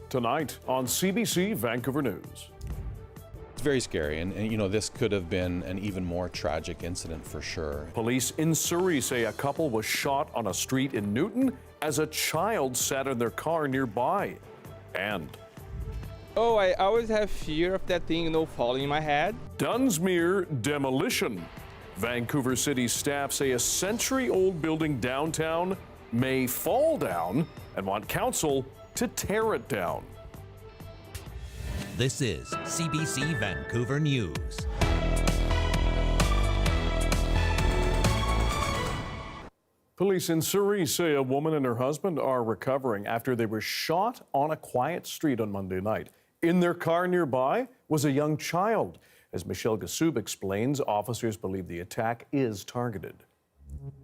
tonight on CBC Vancouver News. It's very scary, and this could have been an even more tragic incident for sure. Police in Surrey say a couple was shot on a street in Newton as a child sat in their car nearby. And oh, I always have fear of that thing, falling in my head. Dunsmuir demolition. Vancouver City staff say a century-old building downtown may fall down and want council to tear it down. This is CBC Vancouver News. Police in Surrey say a woman and her husband are recovering after they were shot on a quiet street on Monday night. In their car nearby was a young child. As Michelle Gassoub explains, officers believe the attack is targeted.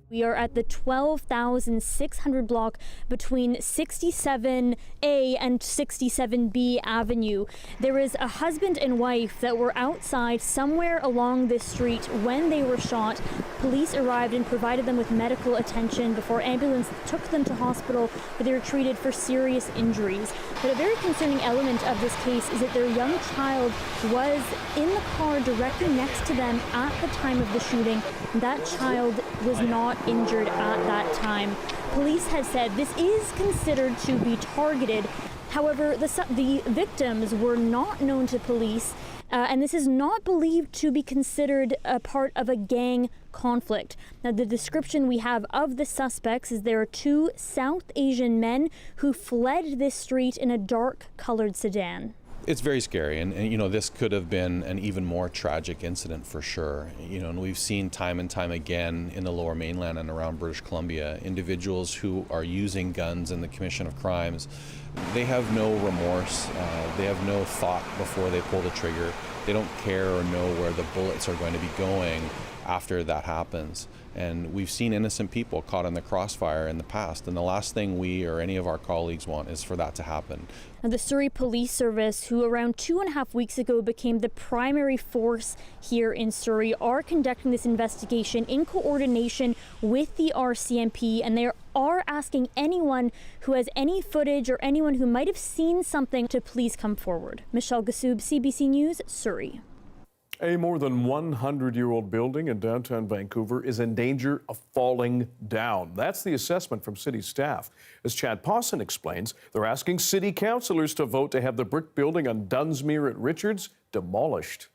We are at the 12,600 block between 67A and 67B Avenue. There is a husband and wife that were outside somewhere along this street when they were shot. Police arrived and provided them with medical attention before ambulance took them to hospital, where they were treated for serious injuries. But a very concerning element of this case is that their young child was in the car directly next to them at the time of the shooting. That child was not injured at that time. Police have said this is considered to be targeted. However, the victims were not known to police, and this is not believed to be considered a part of a gang conflict. Now, the description we have of the suspects is there are two South Asian men who fled this street in a dark-colored sedan. It's very scary, and this could have been an even more tragic incident for sure. And we've seen time and time again in the Lower Mainland and around British Columbia, individuals who are using guns in the commission of crimes. They have no remorse, they have no thought before they pull the trigger. They don't care or know where the bullets are going to be going after that happens. And we've seen innocent people caught in the crossfire in the past, and the last thing we or any of our colleagues want is for that to happen. Now, the Surrey Police Service, who around 2.5 weeks ago became the primary force here in Surrey, are conducting this investigation in coordination with the RCMP, and they are asking anyone who has any footage or anyone who might have seen something to please come forward. Michelle Gassoub, CBC News, Surrey. A more than 100-year-old building in downtown Vancouver is in danger of falling down. That's the assessment from city staff. As Chad Pawson explains, they're asking city councillors to vote to have the brick building on Dunsmuir at Richards demolished.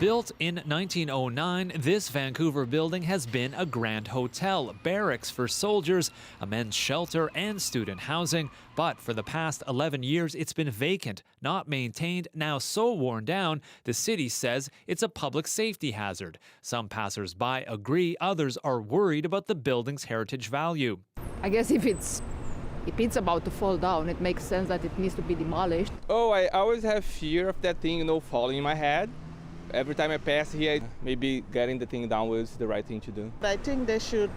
Built in 1909, this Vancouver building has been a grand hotel, barracks for soldiers, a men's shelter, and student housing. But for the past 11 years, it's been vacant, not maintained, now so worn down, the city says it's a public safety hazard. Some passers-by agree, others are worried about the building's heritage value. I guess if it's about to fall down, it makes sense that it needs to be demolished. Oh, I always have fear of that thing, falling in my head. Every time I pass here, maybe getting the thing down was the right thing to do. I think they should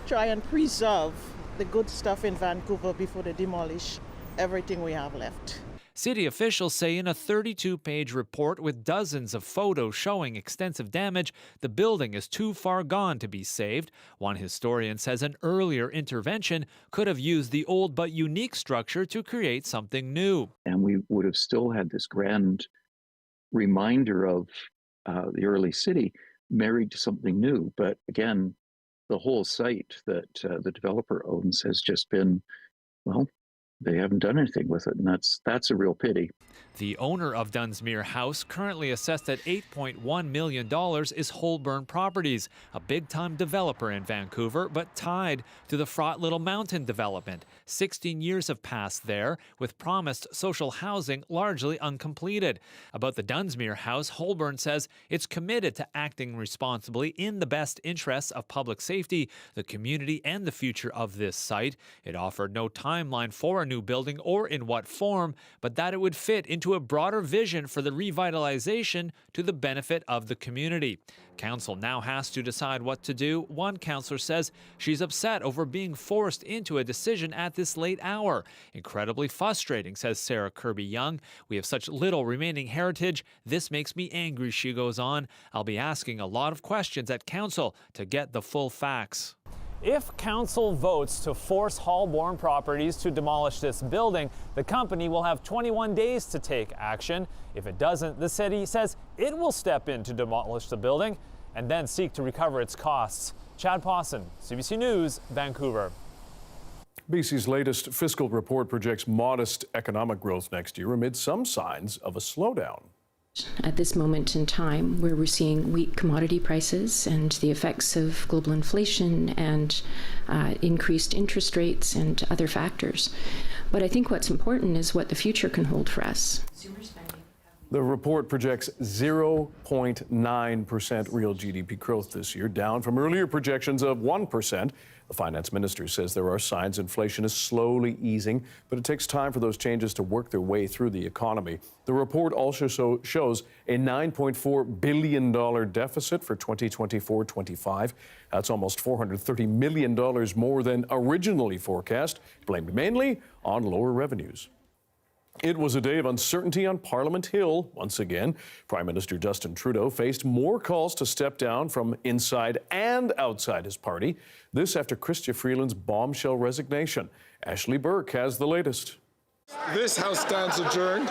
try and preserve the good stuff in Vancouver before they demolish everything we have left. City officials say in a 32-page report with dozens of photos showing extensive damage, the building is too far gone to be saved. One historian says an earlier intervention could have used the old but unique structure to create something new. And we would have still had this grand reminder of the early city married to something new. But again, the whole site that the developer owns has just been, well, they haven't done anything with it, and that's a real pity. The owner of Dunsmuir House, currently assessed at $8.1 million, is Holburn Properties, a big-time developer in Vancouver, but tied to the fraught Little Mountain development. 16 years have passed there, with promised social housing largely uncompleted. About the Dunsmuir House, Holburn says it's committed to acting responsibly in the best interests of public safety, the community, and the future of this site. It offered no timeline for a new building or in what form, but that it would fit into a broader vision for the revitalization to the benefit of the community. Council now has to decide what to do. One councillor says she's upset over being forced into a decision at this late hour. Incredibly frustrating, says Sarah Kirby-Young. We have such little remaining heritage. This makes me angry, she goes on. I'll be asking a lot of questions at council to get the full facts. If council votes to force Hallborn Properties to demolish this building, the company will have 21 days to take action. If it doesn't, the city says it will step in to demolish the building and then seek to recover its costs. Chad Pawson, CBC News, Vancouver. BC's latest fiscal report projects modest economic growth next year amid some signs of a slowdown. At this moment in time, where we're seeing weak commodity prices and the effects of global inflation and increased interest rates and other factors. But I think what's important is what the future can hold for us. The report projects 0.9% real GDP growth this year, down from earlier projections of 1%. The finance minister says there are signs inflation is slowly easing, but it takes time for those changes to work their way through the economy. The report also shows a $9.4 billion deficit for 2024-25. That's almost $430 million more than originally forecast, blamed mainly on lower revenues. It was a day of uncertainty on Parliament Hill. Once again, Prime Minister Justin Trudeau faced more calls to step down from inside and outside his party. This after Chrystia Freeland's bombshell resignation. Ashley Burke has the latest. This House stands adjourned.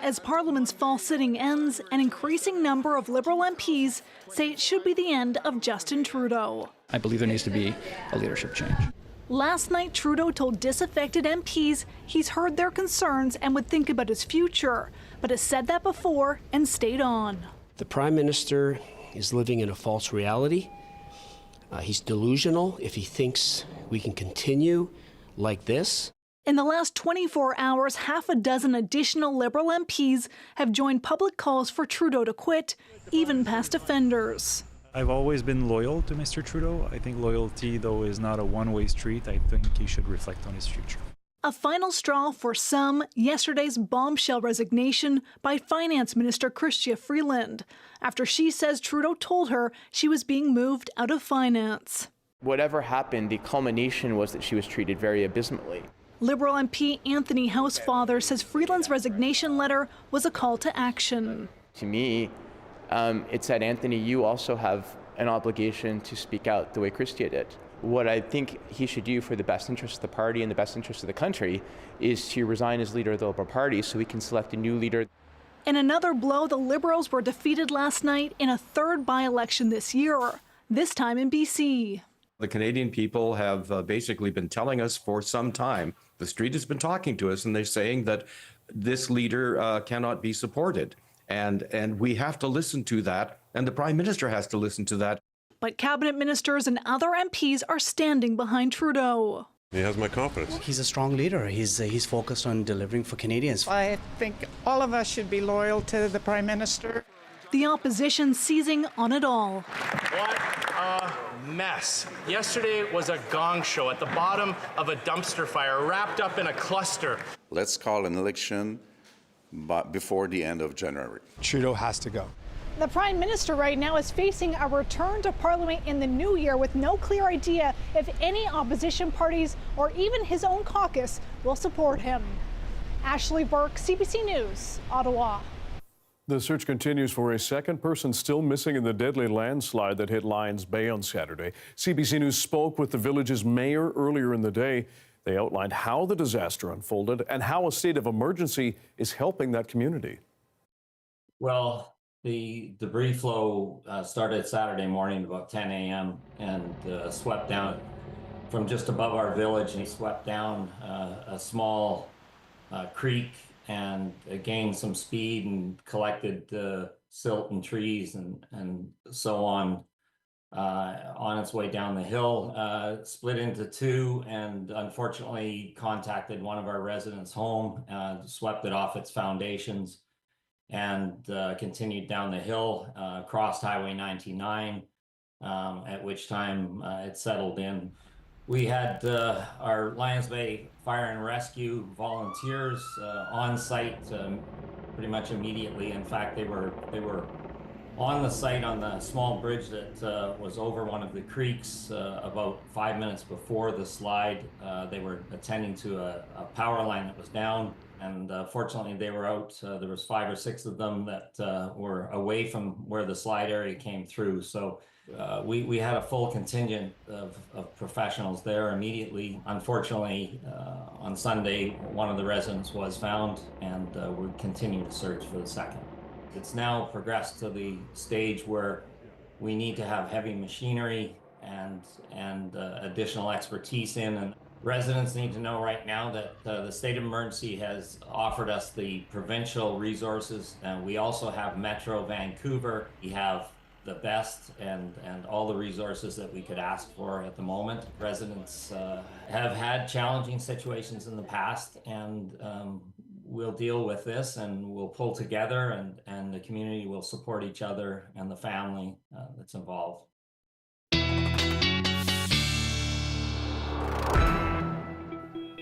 As Parliament's fall sitting ends, an increasing number of Liberal MPs say it should be the end of Justin Trudeau. I believe there needs to be a leadership change. Last night, Trudeau told disaffected MPs he's heard their concerns and would think about his future, but has said that before and stayed on. The Prime Minister is living in a false reality. He's delusional if he thinks we can continue like this. In the last 24 hours, half a dozen additional Liberal MPs have joined public calls for Trudeau to quit, even past offenders. I've always been loyal to Mr. Trudeau. I think loyalty, though, is not a one-way street. I think he should reflect on his future. A final straw for some, yesterday's bombshell resignation by Finance Minister Chrystia Freeland, after she says Trudeau told her she was being moved out of finance. Whatever happened, the culmination was that she was treated very abysmally. Liberal MP Anthony Housefather says Freeland's resignation letter was a call to action. To me, it said, Anthony, you also have an obligation to speak out the way Chrystia did. What I think he should do for the best interest of the party and the best interest of the country is to resign as leader of the Liberal Party so we can select a new leader. In another blow, the Liberals were defeated last night in a third by-election this year, this time in BC. The Canadian people have basically been telling us for some time, the street has been talking to us, and they're saying that this leader cannot be supported. And we have to listen to that, and the Prime Minister has to listen to that. But cabinet ministers and other MPs are standing behind Trudeau. He has my confidence. He's a strong leader. He's focused on delivering for Canadians. I think all of us should be loyal to the Prime Minister. The opposition seizing on it all. What a mess. Yesterday was a gong show at the bottom of a dumpster fire, wrapped up in a cluster. Let's call an election before the end of January. Trudeau has to go. The Prime Minister right now is facing a return to Parliament in the new year with no clear idea if any opposition parties or even his own caucus will support him. Ashley Burke, CBC News, Ottawa. The search continues for a second person still missing in the deadly landslide that hit Lions Bay on Saturday. CBC News spoke with the village's mayor earlier in the day. They outlined how the disaster unfolded and how a state of emergency is helping that community. Well, the debris flow started Saturday morning about 10 a.m. and swept down from just above our village, and swept down a small creek and gained some speed and collected silt and trees and so on its way down the hill, split into two, and unfortunately contacted one of our residents' home, swept it off its foundations, and continued down the hill, crossed Highway 99, at which time it settled in. We had our Lions Bay Fire and Rescue volunteers on site pretty much immediately. In fact, they were on the site on the small bridge that was over one of the creeks about 5 minutes before the slide. They were attending to a power line that was down. And fortunately, they were out. There was 5 or 6 of them that were away from where the slide area came through. So we had a full contingent of professionals there immediately. Unfortunately, on Sunday, one of the residents was found, and we continue to search for the second. It's now progressed to the stage where we need to have heavy machinery and additional expertise in. And residents need to know right now that the state of emergency has offered us the provincial resources, and we also have Metro Vancouver. We have the best and all the resources that we could ask for at the moment. Residents have had challenging situations in the past, and we'll deal with this, and we'll pull together, and the community will support each other and the family that's involved.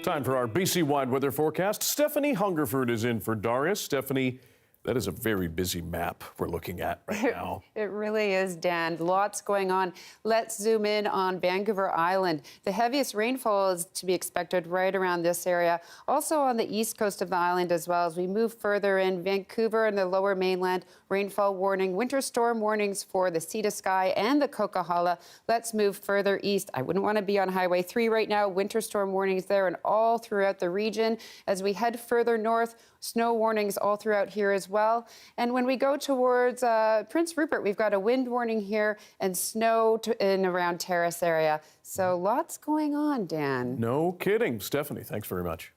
Time for our BC-wide weather forecast. Stephanie Hungerford is in for Darius. Stephanie, that is a very busy map we're looking at right now. It really is, Dan. Lots going on. Let's zoom in on Vancouver Island. The heaviest rainfall is to be expected right around this area. Also on the east coast of the island as well. As we move further in, Vancouver and the lower mainland, rainfall warning, winter storm warnings for the Sea to Sky and the Coquihalla. Let's move further east. I wouldn't want to be on Highway 3 right now. Winter storm warnings there and all throughout the region. As we head further north, snow warnings all throughout here as well. And when we go towards Prince Rupert, we've got a wind warning here and snow in around Terrace area. So lots going on, Dan. No kidding. Stephanie, thanks very much.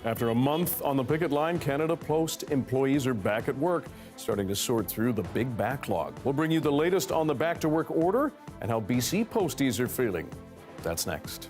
After a month on the picket line, Canada Post employees are back at work, starting to sort through the big backlog. We'll bring you the latest on the back-to-work order and how BC posties are feeling. That's next.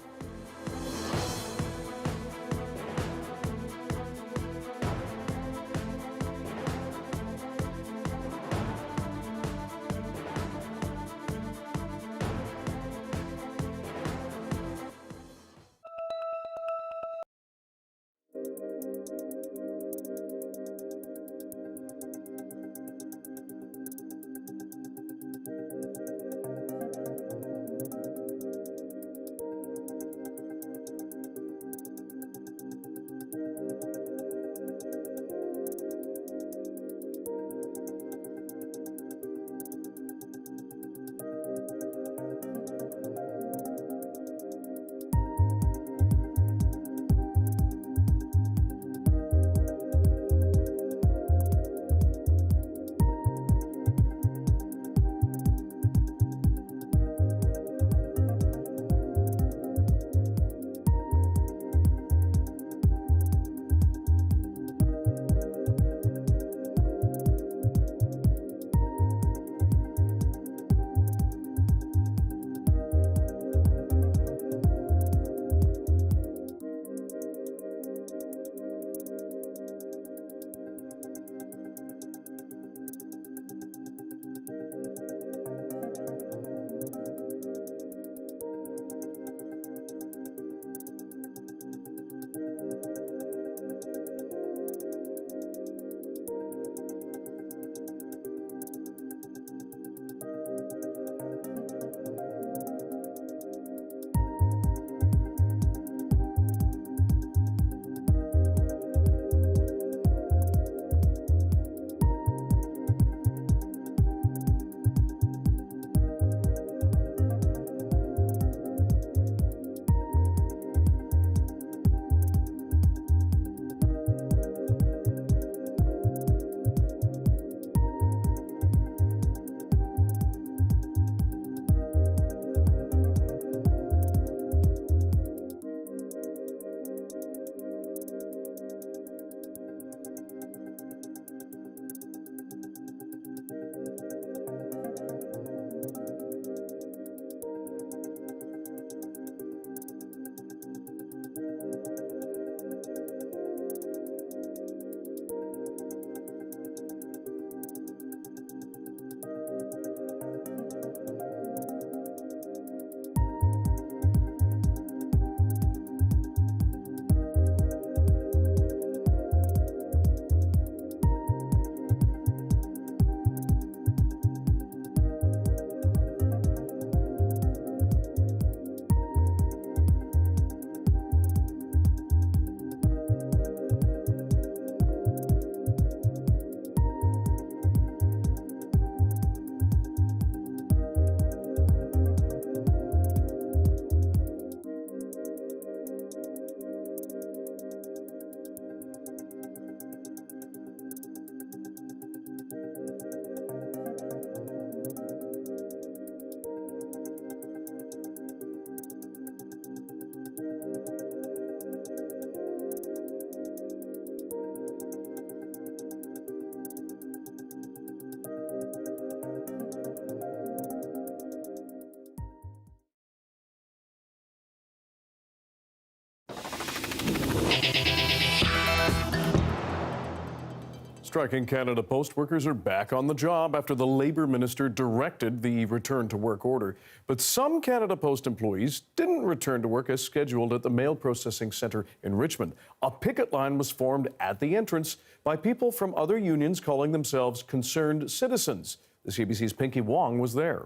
Striking Canada Post workers are back on the job after the Labour Minister directed the return to work order. But some Canada Post employees didn't return to work as scheduled at the mail processing centre in Richmond. A picket line was formed at the entrance by people from other unions calling themselves concerned citizens. The CBC's Pinky Wong was there.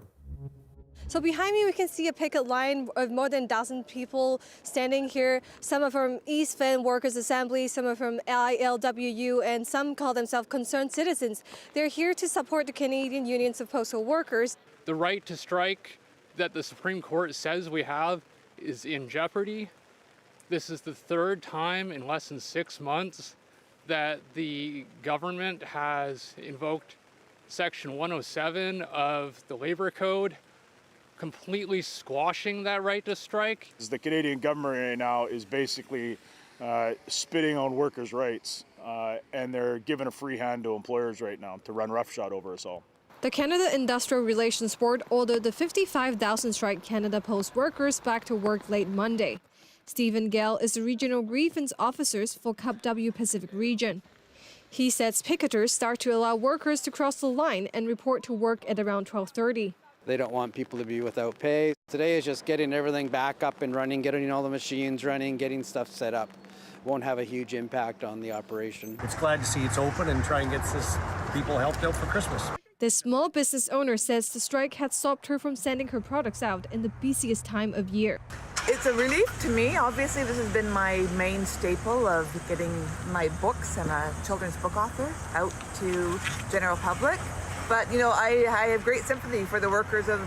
So behind me, we can see a picket line of more than a dozen people standing here. Some are from East Van Workers Assembly, some are from ILWU, and some call themselves concerned citizens. They're here to support the Canadian Unions of Postal Workers. The right to strike that the Supreme Court says we have is in jeopardy. This is the third time in less than 6 months that the government has invoked Section 107 of the Labor Code, completely squashing that right to strike. The Canadian government right now is basically spitting on workers' rights, and they're giving a free hand to employers right now to run roughshod over us all. The Canada Industrial Relations Board ordered the 55,000 strike Canada Post workers back to work late Monday. Stephen Gale is the regional grievance officer for Cup W Pacific region. He says picketers start to allow workers to cross the line and report to work at around 12:30. They don't want people to be without pay. Today is just getting everything back up and running, getting all the machines running, getting stuff set up. Won't have a huge impact on the operation. It's glad to see it's open and try and get this people helped out for Christmas. This small business owner says the strike had stopped her from sending her products out in the busiest time of year. It's a relief to me. Obviously, this has been my main staple of getting my books and a children's book author out to general public. But, you know, I have great sympathy for the workers of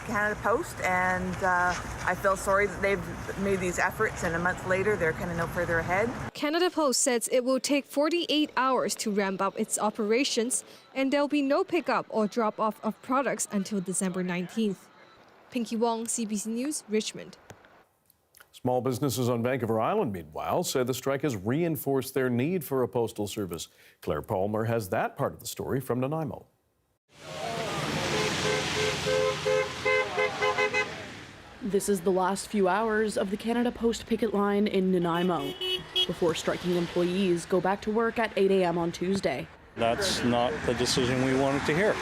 Canada Post, and I feel sorry that they've made these efforts, and a month later, they're kind of no further ahead. Canada Post says it will take 48 hours to ramp up its operations, and there'll be no pickup or drop-off of products until December 19th. Pinky Wong, CBC News, Richmond. Small businesses on Vancouver Island, meanwhile, say the strike has reinforced their need for a postal service. Claire Palmer has that part of the story from Nanaimo. This is the last few hours of the Canada Post picket line in Nanaimo before striking employees go back to work at 8 a.m. on Tuesday. That's not the decision we wanted to hear.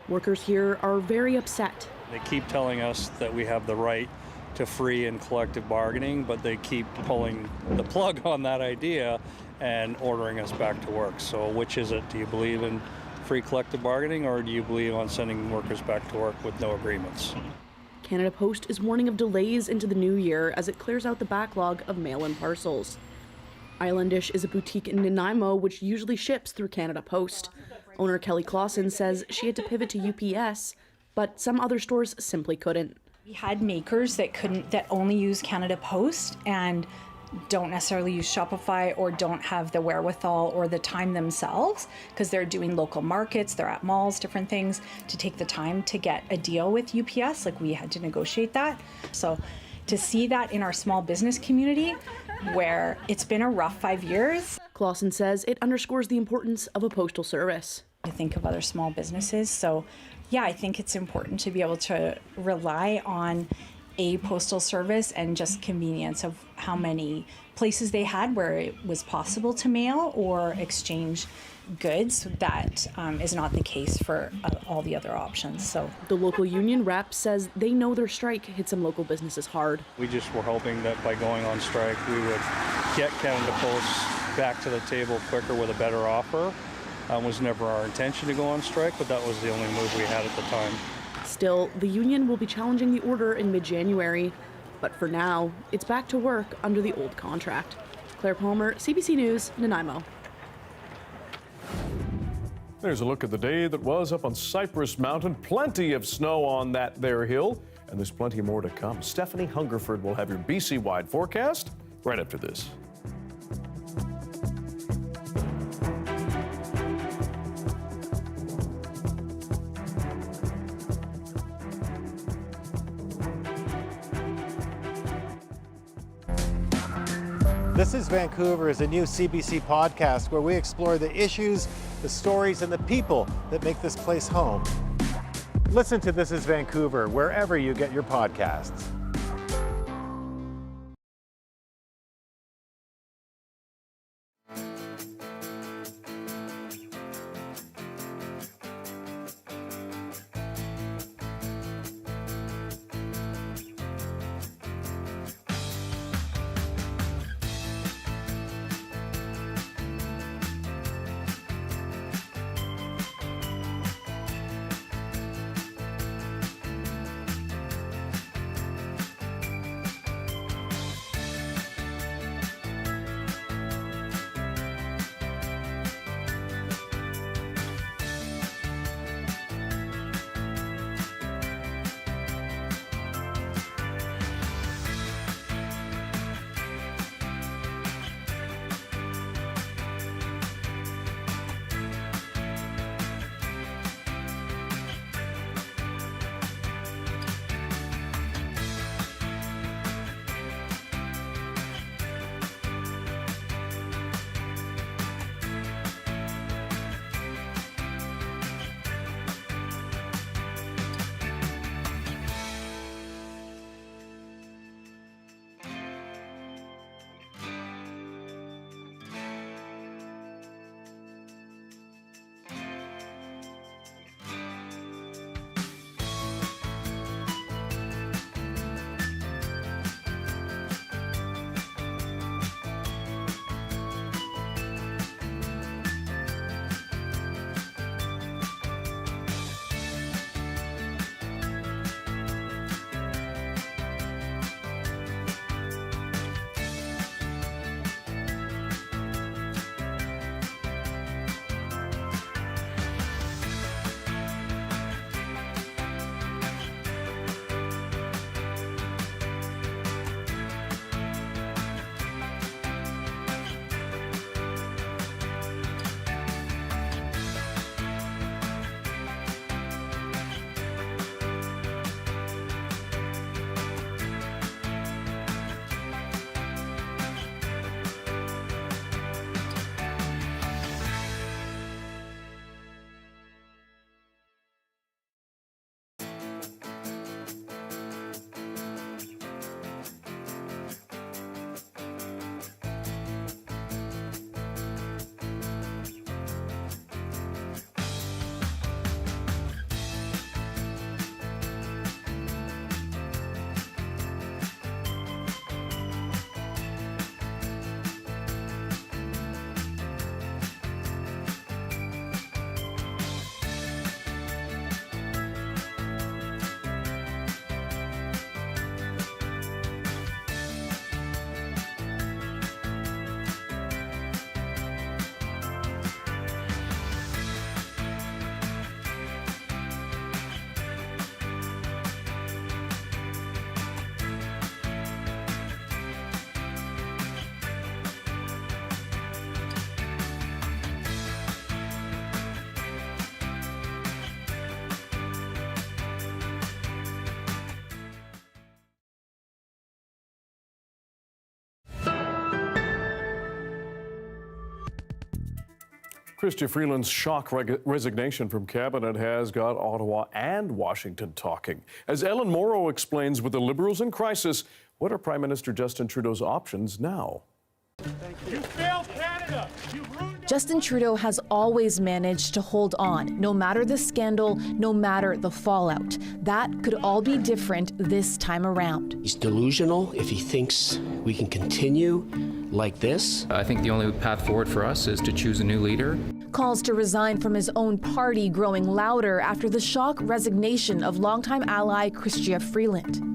Workers here are very upset. They keep telling us that we have the right to free and collective bargaining, but they keep pulling the plug on that idea and ordering us back to work. So which is it? Do you believe in free collective bargaining, or do you believe on sending workers back to work with no agreements? Canada Post is warning of delays into the new year as it clears out the backlog of mail-in parcels. Islandish is a boutique in Nanaimo which usually ships through Canada Post. Owner Kelly Clausen says she had to pivot to UPS, but some other stores simply couldn't. We had makers that only use Canada Post and don't necessarily use Shopify or don't have the wherewithal or the time themselves because they're doing local markets, they're at malls, different things, to take the time to get a deal with UPS. Like, we had to negotiate that. So to see that in our small business community where it's been a rough 5 years. Clausen says it underscores the importance of a postal service. To think of other small businesses. So yeah, I think it's important to be able to rely on a postal service and just convenience of how many places they had where it was possible to mail or exchange goods. That is not the case for all the other options. So the local union rep says they know their strike hit some local businesses hard. We just were hoping that by going on strike, we would get Canada Post back to the table quicker with a better offer. It was never our intention to go on strike, but that was the only move we had at the time. Still, the union will be challenging the order in mid-January. But for now, it's back to work under the old contract. Claire Palmer, CBC News, Nanaimo. There's a look at the day that was up on Cypress Mountain. Plenty of snow on that there hill, and there's plenty more to come. Stephanie Hungerford will have your BC-wide forecast right after this. This is Vancouver is a new CBC podcast where we explore the issues, the stories, and the people that make this place home. Listen to This is Vancouver wherever you get your podcasts. Chrystia Freeland's shock resignation from cabinet has got Ottawa and Washington talking. As Ellen Morrow explains, with the Liberals in crisis, what are Prime Minister Justin Trudeau's options now? You failed Canada. You ruined Justin Trudeau has always managed to hold on, no matter the scandal, no matter the fallout. That could all be different this time around. He's delusional if he thinks we can continue like this. I think the only path forward for us is to choose a new leader. Calls to resign from his own party growing louder after the shock resignation of longtime ally Chrystia Freeland.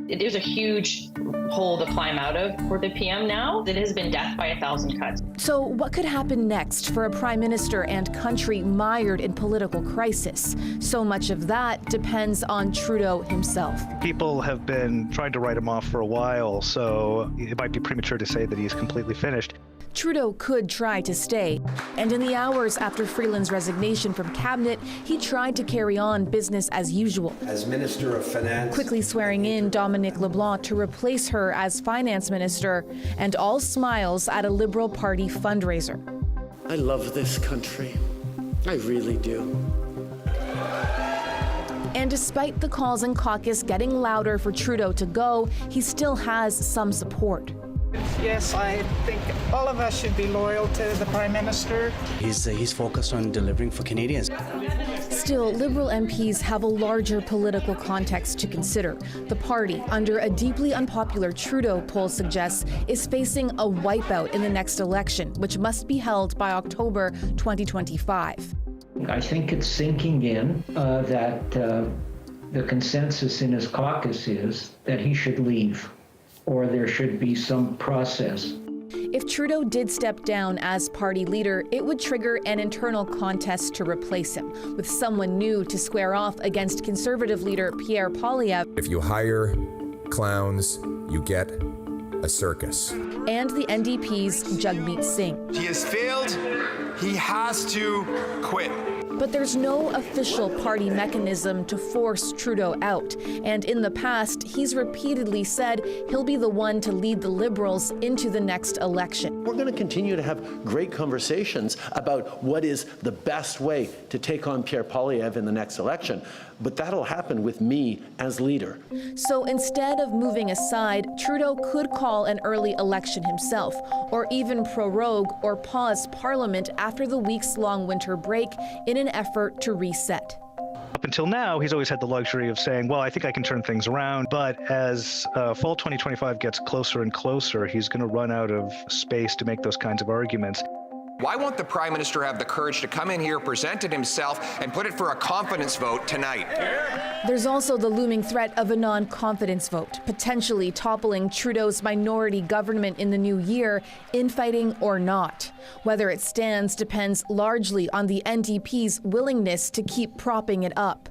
There's a huge hole to climb out of for the PM now. It has been death by 1,000 cuts. So what could happen next for a prime minister and country mired in political crisis? So much of that depends on Trudeau himself. People have been trying to write him off for a while, so it might be premature to say that he's completely finished. Trudeau could try to stay, and in the hours after Freeland's resignation from cabinet, he tried to carry on business as usual. As Minister of Finance, quickly swearing in Dominic LeBlanc to replace her as finance minister, and all smiles at a Liberal Party fundraiser. I love this country. I really do. And despite the calls in caucus getting louder for Trudeau to go, he still has some support. Yes, I think all of us should be loyal to the Prime Minister. He's focused on delivering for Canadians. Still, Liberal MPs have a larger political context to consider. The party, under a deeply unpopular Trudeau poll suggests, is facing a wipeout in the next election, which must be held by October 2025. I think it's sinking in that the consensus in his caucus is that he should leave, or there should be some process. If Trudeau did step down as party leader, it would trigger an internal contest to replace him, with someone new to square off against Conservative leader Pierre Poilievre. If you hire clowns, you get a circus. And the NDP's Jagmeet Singh. He has failed. He has to quit. But there's no official party mechanism to force Trudeau out. And in the past, he's repeatedly said he'll be the one to lead the Liberals into the next election. We're going to continue to have great conversations about what is the best way to take on Pierre Poilievre in the next election. But that'll happen with me as leader. So instead of moving aside, Trudeau could call an early election himself, or even prorogue or pause Parliament after the weeks-long winter break in an effort to reset. Up until now, he's always had the luxury of saying, well, I think I can turn things around. But as fall 2025 gets closer and closer, he's going to run out of space to make those kinds of arguments. Why won't the Prime Minister have the courage to come in here, present it himself, and put it for a confidence vote tonight? There's also the looming threat of a non-confidence vote, potentially toppling Trudeau's minority government in the new year, infighting or not. Whether it stands depends largely on the NDP's willingness to keep propping it up.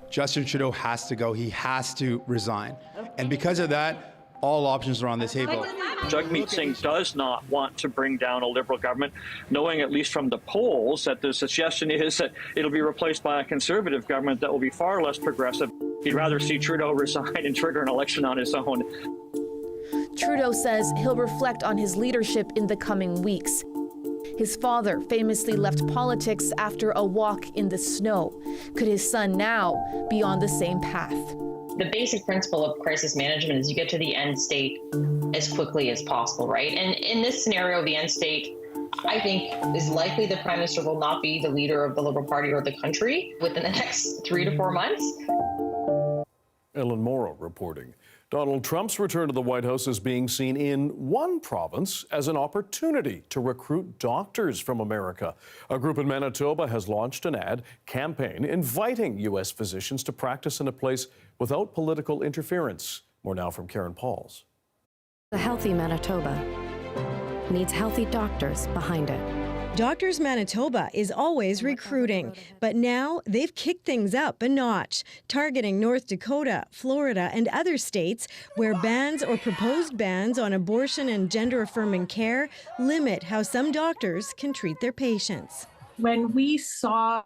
Justin Trudeau has to go. He has to resign. And because of that, all options are on the table. Jagmeet Singh does not want to bring down a Liberal government, knowing at least from the polls that the suggestion is that it'll be replaced by a Conservative government that will be far less progressive. He'd rather see Trudeau resign and trigger an election on his own. Trudeau says he'll reflect on his leadership in the coming weeks. His father famously left politics after a walk in the snow. Could his son now be on the same path? The basic principle of crisis management is you get to the end state as quickly as possible, right? And in this scenario, the end state, I think, is likely the Prime Minister will not be the leader of the Liberal Party or the country within the next 3 to 4 months. Ellen Morrow reporting. Donald Trump's return to the White House is being seen in one province as an opportunity to recruit doctors from America. A group in Manitoba has launched an ad campaign inviting U.S. physicians to practice in a place without political interference. More now from Karen Pauls. A healthy Manitoba needs healthy doctors behind it. Doctors Manitoba is always recruiting, but now they've kicked things up a notch, targeting North Dakota, Florida, and other states where bans or proposed bans on abortion and gender-affirming care limit how some doctors can treat their patients. When we saw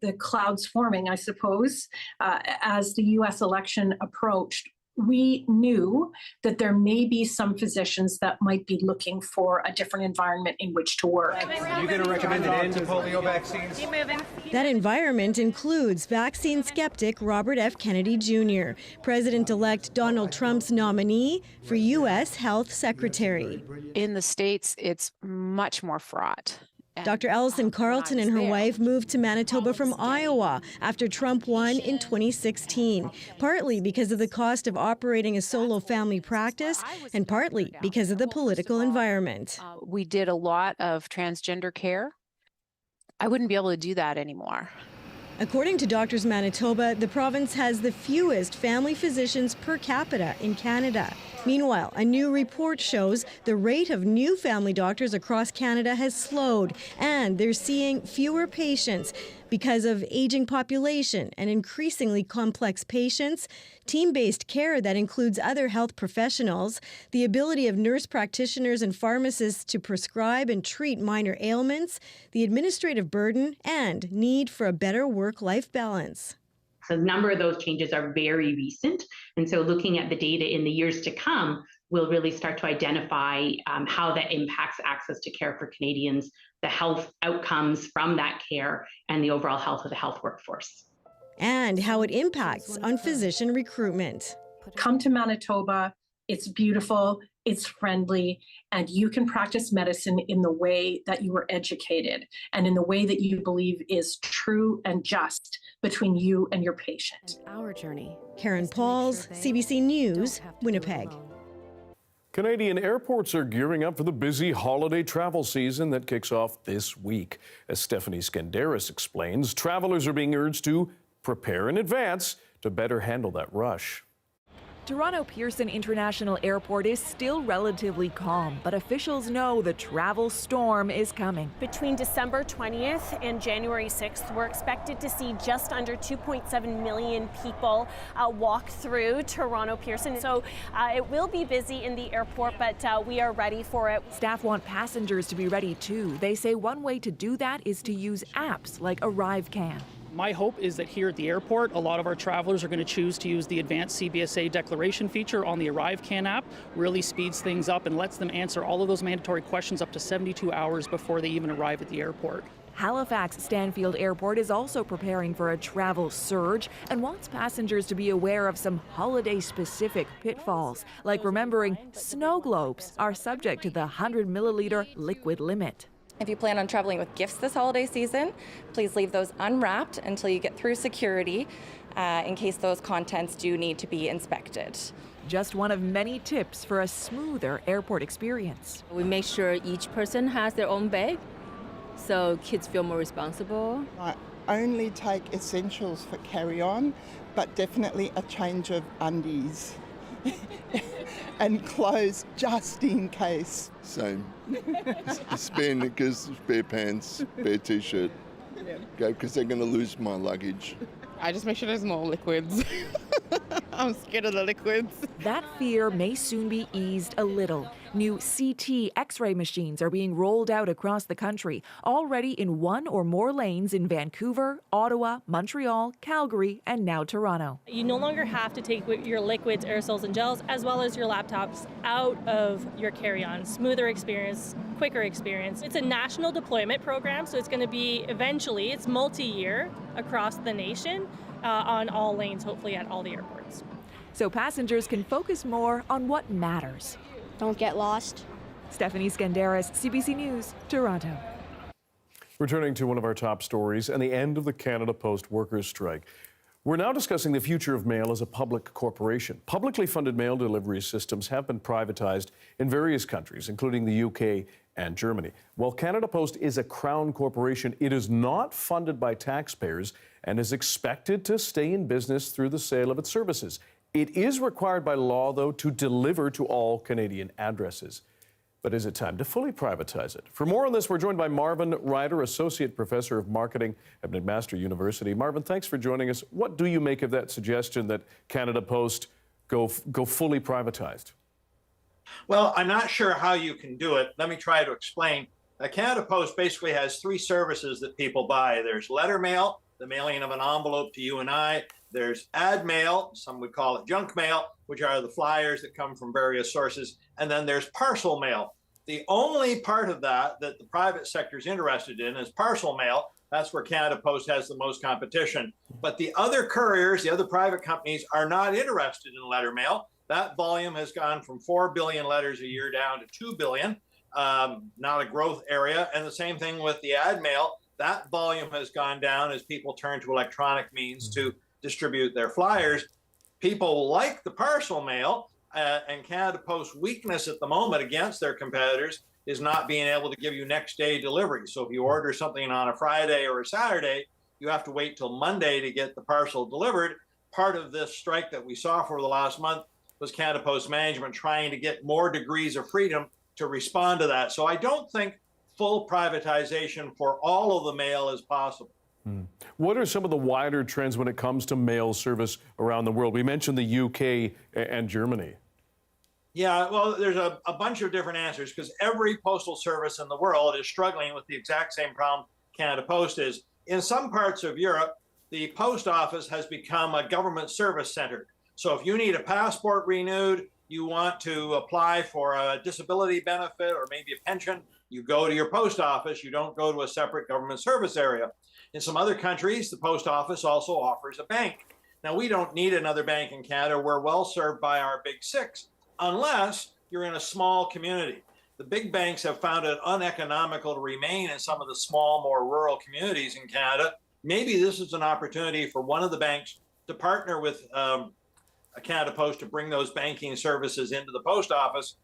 the clouds forming, I suppose, as the U.S. election approached, we knew that there may be some physicians that might be looking for a different environment in which to work. Are you going to recommend an end to polio vaccines? That environment includes vaccine skeptic Robert F. Kennedy Jr., President-elect Donald Trump's nominee for U.S. Health Secretary. In the States, it's much more fraught. Dr. Alison Carlton and her wife moved to Manitoba from Iowa after Trump won in 2016, partly because of the cost of operating a solo family practice and partly because of the political environment. We did a lot of transgender care. I wouldn't be able to do that anymore. According to Doctors Manitoba, the province has the fewest family physicians per capita in Canada. Meanwhile, a new report shows the rate of new family doctors across Canada has slowed, and they're seeing fewer patients because of aging population and increasingly complex patients, team-based care that includes other health professionals, the ability of nurse practitioners and pharmacists to prescribe and treat minor ailments, the administrative burden, and need for a better work-life balance. So a number of those changes are very recent. And so looking at the data in the years to come, we'll really start to identify how that impacts access to care for Canadians, the health outcomes from that care, and the overall health of the health workforce. And how it impacts on physician recruitment. Come to Manitoba. It's beautiful, it's friendly, and you can practice medicine in the way that you were educated and in the way that you believe is true and just between you and your patient. Our journey. Karen Pauls, CBC News, Winnipeg. Canadian airports are gearing up for the busy holiday travel season that kicks off this week. As Stephanie Skenderis explains, travelers are being urged to prepare in advance to better handle that rush. Toronto Pearson International Airport is still relatively calm, but officials know the travel storm is coming. Between December 20th and January 6th, we're expected to see just under 2.7 million people walk through Toronto Pearson. So it will be busy in the airport, but we are ready for it. Staff want passengers to be ready too. They say one way to do that is to use apps like ArriveCan. My hope is that here at the airport, a lot of our travelers are going to choose to use the advanced CBSA declaration feature on the ArriveCan app. Really speeds things up and lets them answer all of those mandatory questions up to 72 hours before they even arrive at the airport. Halifax Stanfield Airport is also preparing for a travel surge and wants passengers to be aware of some holiday-specific pitfalls, like remembering snow globes are subject to the 100 milliliter liquid limit. If you plan on traveling with gifts this holiday season, please leave those unwrapped until you get through security in case those contents do need to be inspected. Just one of many tips for a smoother airport experience. We make sure each person has their own bag, so kids feel more responsible. I only take essentials for carry-on, but definitely a change of undies and clothes just in case. Same. Spare knickers, spare pants, spare t-shirt. Go, because they're going to lose my luggage. I just make sure there's no liquids. I'm scared of the liquids. That fear may soon be eased a little. New CT X-ray machines are being rolled out across the country, already in one or more lanes in Vancouver, Ottawa, Montreal, Calgary, and now Toronto. You no longer have to take your liquids, aerosols, and gels, as well as your laptops, out of your carry-on. Smoother experience, quicker experience. It's a national deployment program, so it's going to be eventually, it's multi-year across the nation on all lanes, hopefully at all the airports. So passengers can focus more on what matters. Don't get lost. Stephanie Skenderis, CBC News, Toronto. Returning to one of our top stories and the end of the Canada Post workers' strike. We're now discussing the future of mail as a public corporation. Publicly funded mail delivery systems have been privatized in various countries, including the UK and Germany. While Canada Post is a crown corporation, it is not funded by taxpayers and is expected to stay in business through the sale of its services. It is required by law, though, to deliver to all Canadian addresses. But is it time to fully privatize it? For more on this, we're joined by Marvin Ryder, Associate Professor of Marketing at McMaster University. Marvin, thanks for joining us. What do you make of that suggestion that Canada Post go fully privatized? Well, I'm not sure how you can do it. Let me try to explain. Canada Post basically has three services that people buy. There's letter mail, the mailing of an envelope to you and I. There's ad mail, some would call it junk mail, which are the flyers that come from various sources. And then there's parcel mail. The only part of that the private sector is interested in is parcel mail. That's where Canada Post has the most competition. But the other couriers, the other private companies, are not interested in letter mail. That volume has gone from 4 billion letters a year down to 2 billion, not a growth area. And the same thing with the ad mail. That volume has gone down as people turn to electronic means to distribute their flyers. People like the parcel mail, and Canada Post's weakness at the moment against their competitors is not being able to give you next day delivery. So if you order something on a Friday or a Saturday, you have to wait till Monday to get the parcel delivered. Part of this strike that we saw for the last month was Canada Post management trying to get more degrees of freedom to respond to that. So I don't think full privatization for all of the mail is possible. What are some of the wider trends when it comes to mail service around the world? We mentioned the UK and Germany. Yeah, well, there's a bunch of different answers because every postal service in the world is struggling with the exact same problem Canada Post is. In some parts of Europe, the post office has become a government service center. So if you need a passport renewed, you want to apply for a disability benefit or maybe a pension, you go to your post office, you don't go to a separate government service area. In some other countries, the post office also offers a bank. Now, we don't need another bank in Canada. We're well served by our big six, unless you're in a small community. The big banks have found it uneconomical to remain in some of the small, more rural communities in Canada. Maybe this is an opportunity for one of the banks to partner with Canada Post to bring those banking services into the post office.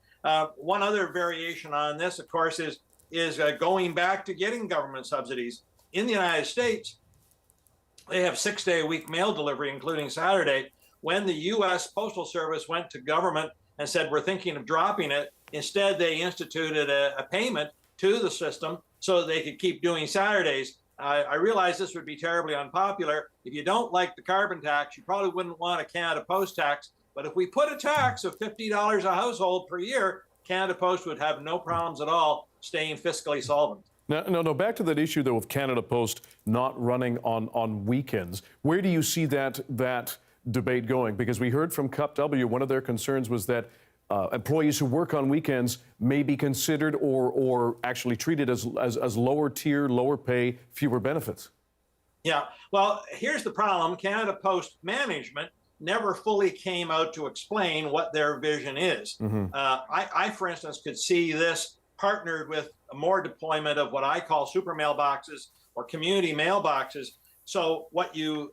One other variation on this, of course, is going back to getting government subsidies. In the United States, they have 6-day-a-week mail delivery, including Saturday. When the U.S. Postal Service went to government and said, we're thinking of dropping it, instead they instituted a payment to the system so that they could keep doing Saturdays. I realize this would be terribly unpopular. If you don't like the carbon tax, you probably wouldn't want a Canada Post tax. But if we put a tax of $50 a household per year, Canada Post would have no problems at all staying fiscally solvent. No, back to that issue, though, of Canada Post not running on weekends. Where do you see that debate going? Because we heard from Cup W, one of their concerns was that employees who work on weekends may be considered or actually treated as lower tier, lower pay, fewer benefits. Yeah, well, here's the problem. Canada Post management never fully came out to explain what their vision is. I, for instance, could see this partnered with more deployment of what I call super mailboxes or community mailboxes. So what you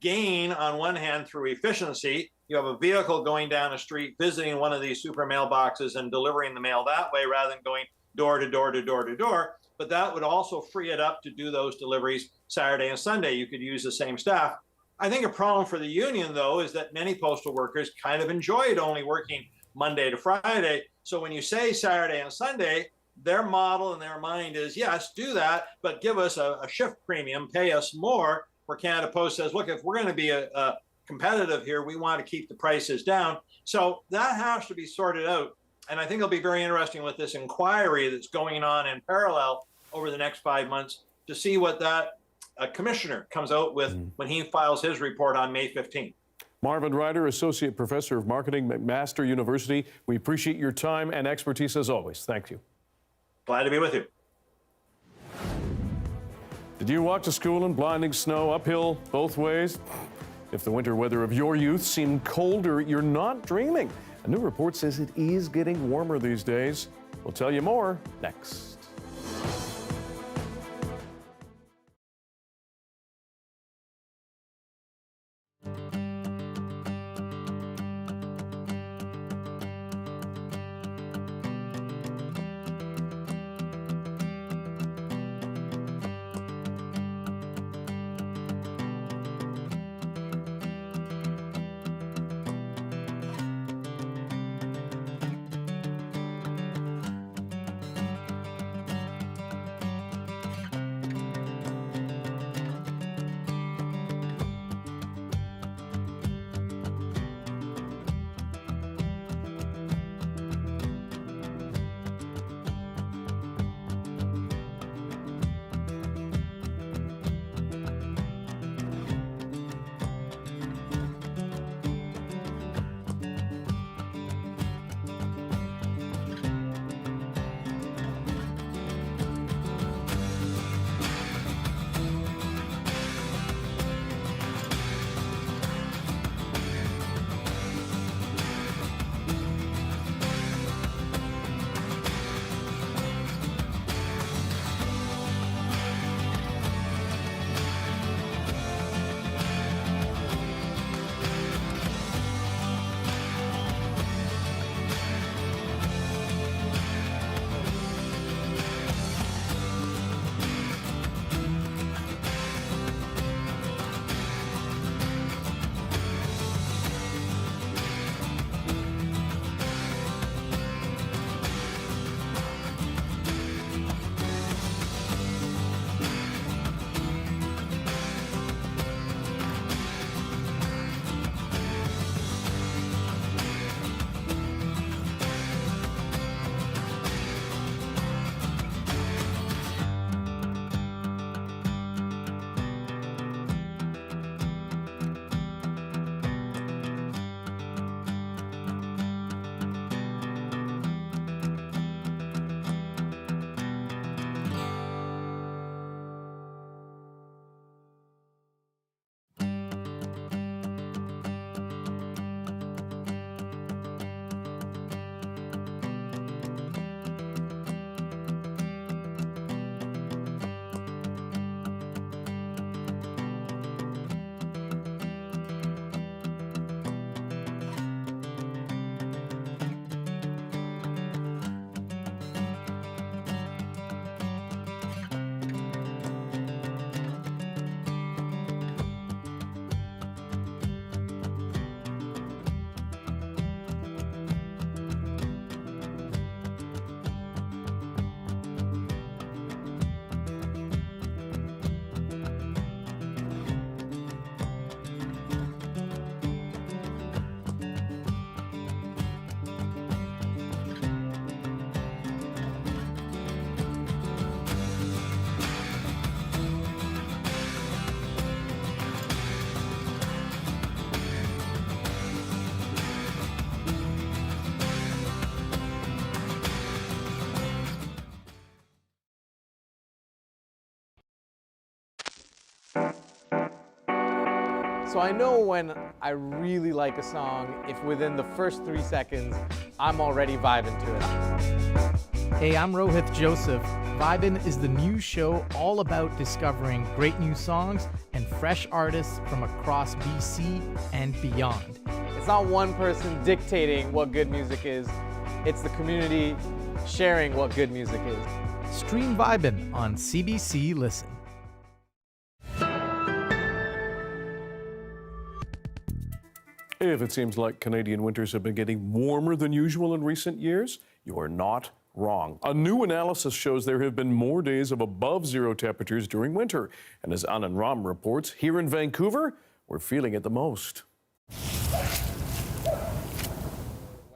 gain on one hand through efficiency, you have a vehicle going down a street, visiting one of these super mailboxes and delivering the mail that way rather than going door to door to door to door. But that would also free it up to do those deliveries Saturday and Sunday. You could use the same staff. I think a problem for the union, though, is that many postal workers kind of enjoyed only working Monday to Friday. So when you say Saturday and Sunday, their model in their mind is, yes, do that, but give us a shift premium, pay us more, where Canada Post says, look, if we're going to be a competitive here, we want to keep the prices down. So that has to be sorted out. And I think it'll be very interesting with this inquiry that's going on in parallel over the next 5 months to see what that commissioner comes out with when he files his report on May 15th. Marvin Ryder, Associate Professor of Marketing, McMaster University. We appreciate your time and expertise as always. Thank you. Glad to be with you. Did you walk to school in blinding snow, uphill, both ways? If the winter weather of your youth seemed colder, you're not dreaming. A new report says it is getting warmer these days. We'll tell you more next. So I know when I really like a song, if within the first 3 seconds, I'm already vibing to it. Hey, I'm Rohith Joseph. Vibin' is the new show all about discovering great new songs and fresh artists from across BC and beyond. It's not one person dictating what good music is, it's the community sharing what good music is. Stream Vibin' on CBC Listen. If it seems like Canadian winters have been getting warmer than usual in recent years, you are not wrong. A new analysis shows there have been more days of above zero temperatures during winter. And as Anand Ram reports, here in Vancouver, we're feeling it the most.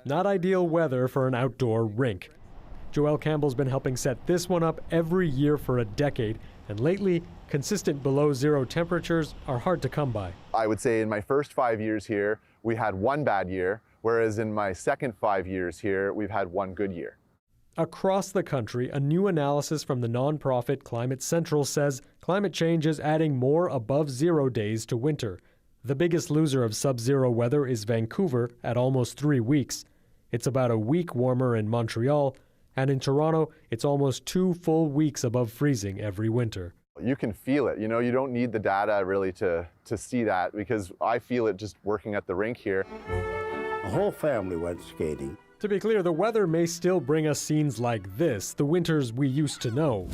Not ideal weather for an outdoor rink. Joelle Campbell's been helping set this one up every year for a decade, and lately, consistent below zero temperatures are hard to come by. I would say in my first 5 years here, we had one bad year, whereas in my second 5 years here, we've had one good year. Across the country, a new analysis from the nonprofit Climate Central says climate change is adding more above zero days to winter. The biggest loser of sub-zero weather is Vancouver at almost 3 weeks. It's about a week warmer in Montreal, and in Toronto, it's almost 2 full weeks above freezing every winter. You can feel it, you know, you don't need the data really to see that, because I feel it just working at the rink here. The whole family went skating. To be clear, the weather may still bring us scenes like this, the winters we used to know.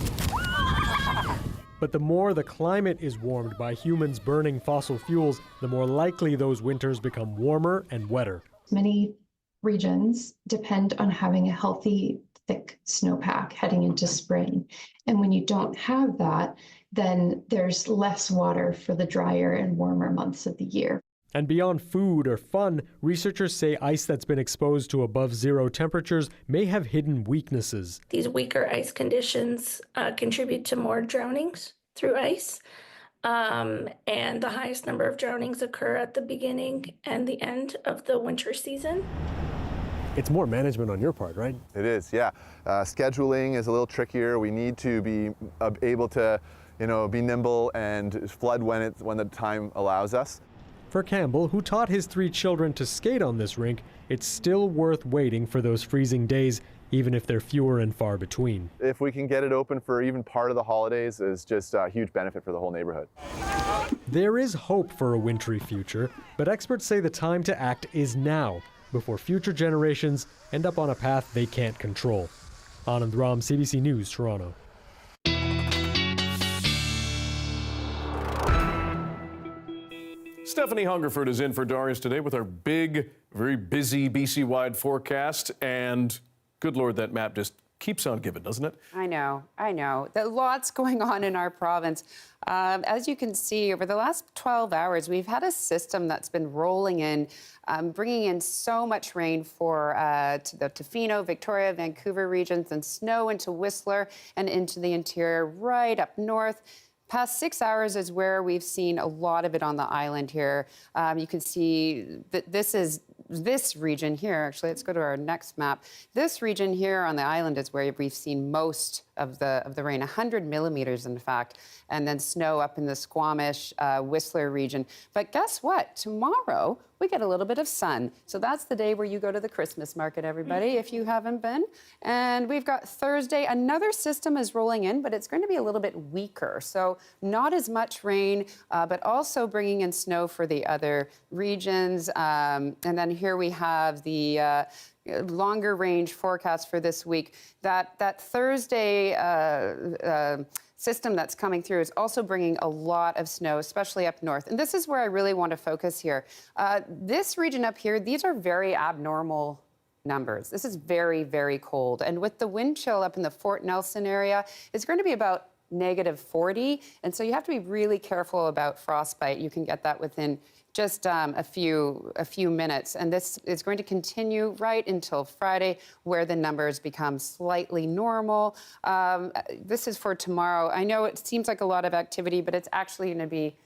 But the more the climate is warmed by humans burning fossil fuels, the more likely those winters become warmer and wetter. Many regions depend on having a healthy, thick snowpack heading into spring. And when you don't have that, then there's less water for the drier and warmer months of the year. And beyond food or fun, researchers say ice that's been exposed to above zero temperatures may have hidden weaknesses. These weaker ice conditions contribute to more drownings through ice. And the highest number of drownings occur at the beginning and the end of the winter season. It's more management on your part, right? It is, yeah. Scheduling is a little trickier. We need to be able to, be nimble and flood when the time allows us. For Campbell, who taught his 3 children to skate on this rink, it's still worth waiting for those freezing days, even if they're fewer and far between. If we can get it open for even part of the holidays, is just a huge benefit for the whole neighborhood. There is hope for a wintry future, but experts say the time to act is now, before future generations end up on a path they can't control. Anand Ram, CBC News, Toronto. Stephanie Hungerford is in for Darius today with our big, very busy BC-wide forecast. And good Lord, that map just keeps on giving, doesn't it? I know. There's lots going on in our province. As you can see, over the last 12 hours, we've had a system that's been rolling in, bringing in so much rain for to the Tofino, Victoria, Vancouver regions, and snow into Whistler and into the interior right up north. Past 6 hours is where we've seen a lot of it on the island here. You can see that this region here, actually, let's go to our next map. This region here on the island is where we've seen most of the rain, 100 millimeters, in fact, and then snow up in the Squamish, Whistler region. But guess what? Tomorrow, we get a little bit of sun. So that's the day where you go to the Christmas market, everybody, if you haven't been. And we've got Thursday, another system is rolling in, but it's going to be a little bit weaker. So not as much rain, but also bringing in snow for the other regions. And then here we have the longer range forecast for this week. That Thursday system that's coming through is also bringing a lot of snow, especially up north. And this is where I really want to focus here. This region up here, these are very abnormal numbers. This is very, very cold. And with the wind chill up in the Fort Nelson area, it's going to be about -40. And so you have to be really careful about frostbite. You can get that within just a few minutes. And this is going to continue right until Friday, where the numbers become slightly normal. This is for tomorrow. I know it seems like a lot of activity, but it's actually going to be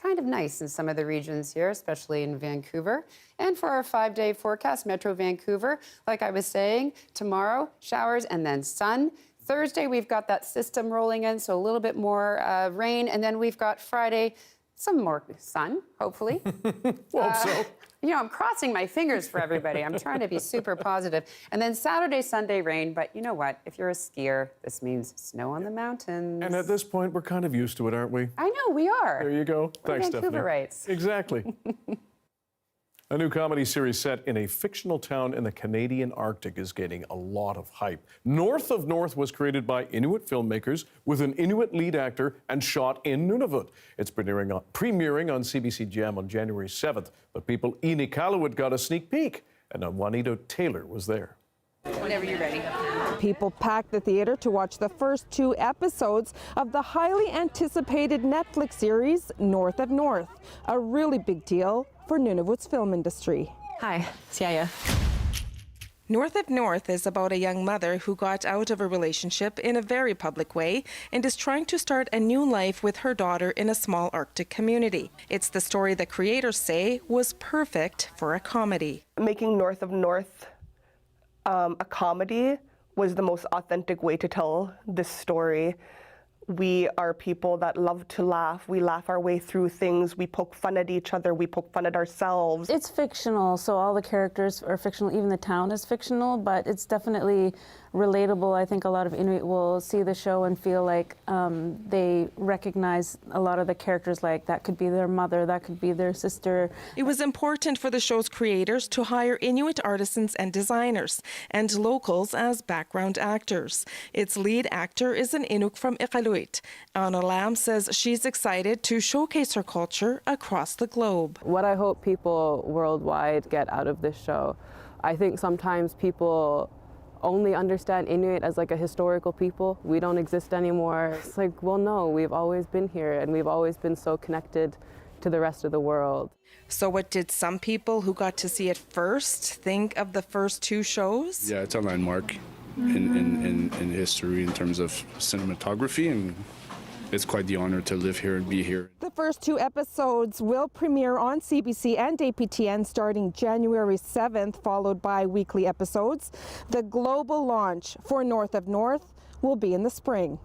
kind of nice in some of the regions here, especially in Vancouver. And for our 5-day forecast, Metro Vancouver, like I was saying, tomorrow, showers and then sun. Thursday, we've got that system rolling in, so a little bit more rain. And then we've got Friday, some more sun, hopefully. Hope so. You know, I'm crossing my fingers for everybody. I'm trying to be super positive. And then Saturday, Sunday, rain. But you know what? If you're a skier, this means snow on the mountains. And at this point, we're kind of used to it, aren't we? I know, we are. There you go. We're Thanks, Stephanie. Vancouverites. Exactly. A new comedy series set in a fictional town in the Canadian Arctic is gaining a lot of hype. North of North was created by Inuit filmmakers with an Inuit lead actor and shot in Nunavut. It's premiering on CBC Gem on January 7th, but people in Iqaluit got a sneak peek, and Juanito Taylor was there. Whenever you're ready. People packed the theater to watch the first 2 episodes of the highly anticipated Netflix series, North of North, a really big deal for Nunavut's film industry. Hi, it's Yaya. North of North is about a young mother who got out of a relationship in a very public way and is trying to start a new life with her daughter in a small Arctic community. It's the story the creators say was perfect for a comedy. Making North of North a comedy was the most authentic way to tell this story. We are people that love to laugh. We laugh our way through things. We poke fun at each other. We poke fun at ourselves. It's fictional, so all the characters are fictional. Even the town is fictional, but it's definitely relatable. I think a lot of Inuit will see the show and feel like they recognize a lot of the characters, like that could be their mother, that could be their sister. It was important for the show's creators to hire Inuit artisans and designers and locals as background actors. Its lead actor is an Inuk from Iqaluit. Anna Lam says she's excited to showcase her culture across the globe. What I hope people worldwide get out of this show, I think sometimes people only understand Inuit as like a historical people. We don't exist anymore. It's like, well, no, we've always been here and we've always been so connected to the rest of the world. So what did some people who got to see it first think of the first 2 shows? Yeah, it's a landmark in history in terms of cinematography, and it's quite the honor to live here and be here. The first 2 episodes will premiere on CBC and APTN starting January 7th, followed by weekly episodes. The global launch for North of North will be in the spring.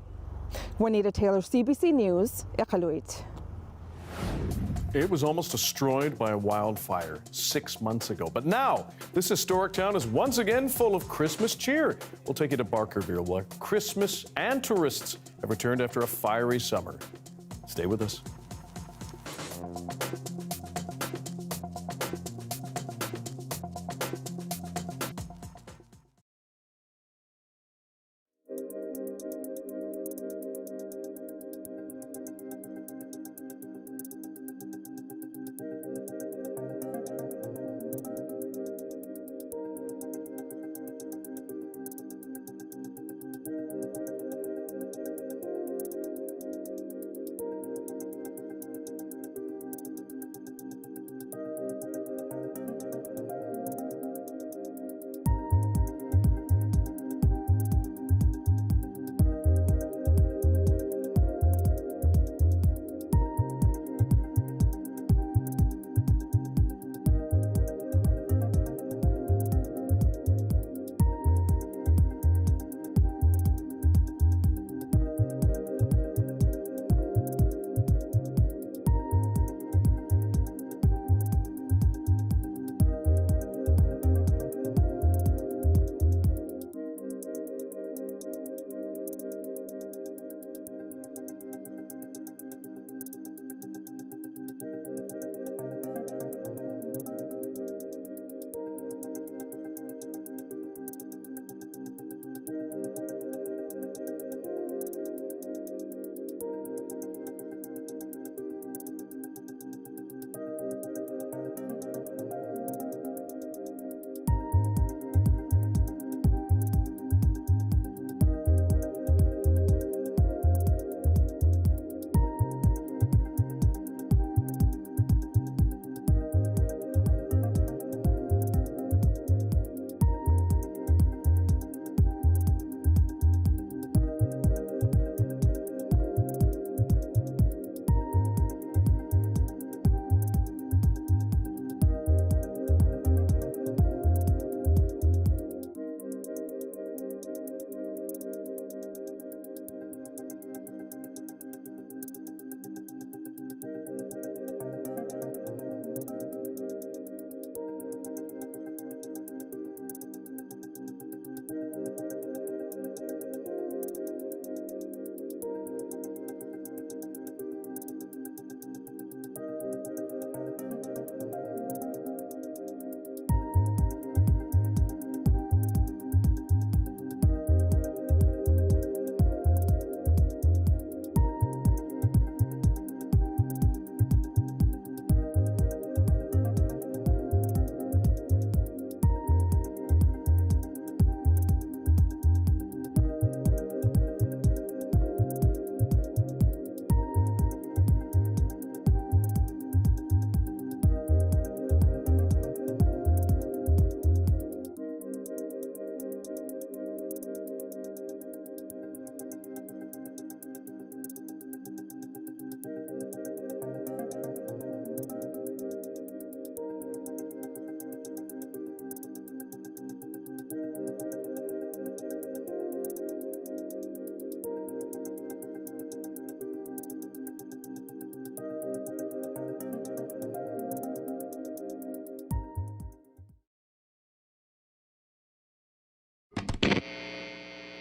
Juanita Taylor, CBC News, Iqaluit. It was almost destroyed by a wildfire 6 months ago. But now, this historic town is once again full of Christmas cheer. We'll take you to Barkerville, where Christmas and tourists have returned after a fiery summer. Stay with us.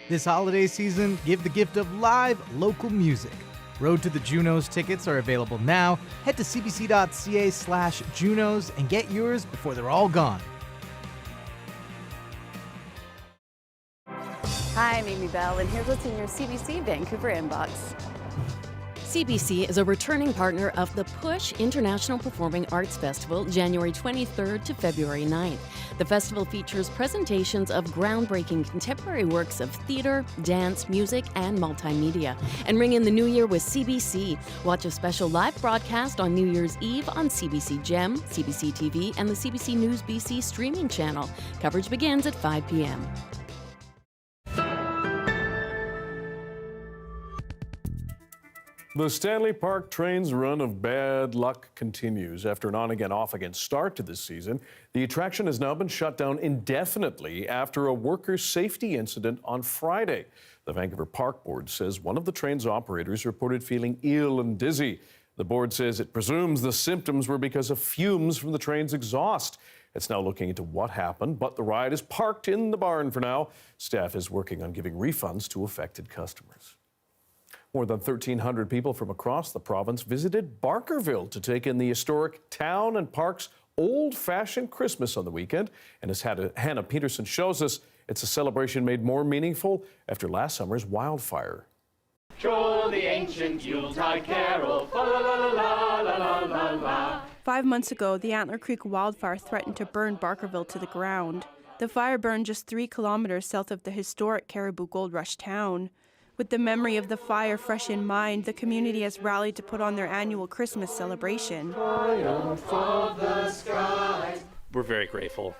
This holiday season, give the gift of live local music. Road to the Junos tickets are available now. Head to cbc.ca/Junos and get yours before they're all gone. Hi, I'm Amy Bell, and here's what's in your CBC Vancouver inbox. CBC is a returning partner of the Push International Performing Arts Festival, January 23rd to February 9th. The festival features presentations of groundbreaking contemporary works of theater, dance, music, and multimedia. And ring in the new year with CBC. Watch a special live broadcast on New Year's Eve on CBC Gem, CBC TV, and the CBC News BC streaming channel. Coverage begins at 5 p.m. The Stanley Park Train's run of bad luck continues. After an on-again, off-again start to this season, the attraction has now been shut down indefinitely after a worker safety incident on Friday. The Vancouver Park Board says one of the train's operators reported feeling ill and dizzy. The board says it presumes the symptoms were because of fumes from the train's exhaust. It's now looking into what happened, but the ride is parked in the barn for now. Staff is working on giving refunds to affected customers. More than 1,300 people from across the province visited Barkerville to take in the historic town and park's old-fashioned Christmas on the weekend. And as Hannah Peterson shows us, it's a celebration made more meaningful after last summer's wildfire. Troll the ancient Yuletide carol, fa la la la la la la la. 5 months ago, the Antler Creek wildfire threatened to burn Barkerville to the ground. The fire burned just 3 kilometers south of the historic Caribou Gold Rush town. With the memory of the fire fresh in mind, the community has rallied to put on their annual Christmas celebration. Triumph of the skies. We're very grateful.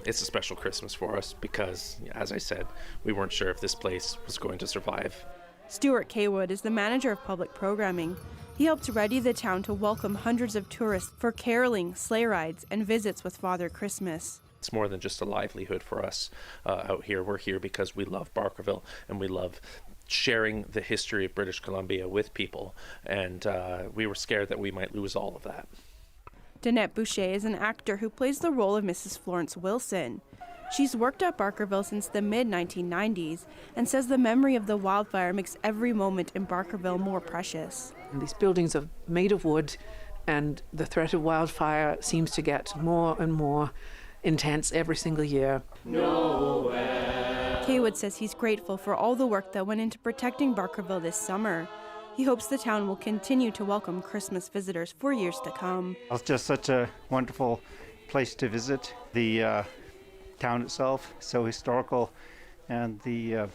It's a special Christmas for us because, as I said, we weren't sure if this place was going to survive. Stuart Kaywood is the manager of public programming. He helped ready the town to welcome hundreds of tourists for caroling, sleigh rides, and visits with Father Christmas. It's more than just a livelihood for us out here. We're here because we love Barkerville and we love sharing the history of British Columbia with people, and we were scared that we might lose all of that. Danette Boucher is an actor who plays the role of Mrs. Florence Wilson. She's worked at Barkerville since the mid-1990s and says the memory of the wildfire makes every moment in Barkerville more precious. And these buildings are made of wood, and the threat of wildfire seems to get more and more intense every single year. Kaywood says he's grateful for all the work that went into protecting Barkerville this summer. He hopes the town will continue to welcome Christmas visitors for years to come. It's just such a wonderful place to visit. The town itself, so historical, and the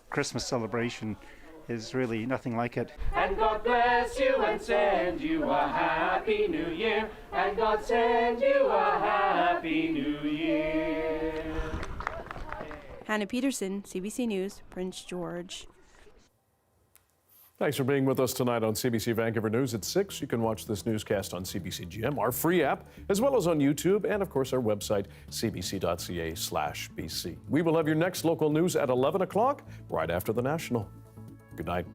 Christmas celebration is really nothing like it. And God bless you and send you a happy new year. And God send you a happy new year. Hannah Peterson, CBC News, Prince George. Thanks for being with us tonight on CBC Vancouver News at 6. You can watch this newscast on CBC GM, our free app, as well as on YouTube, and of course our website, cbc.ca/BC. We will have your next local news at 11 o'clock, right after the National. Good night.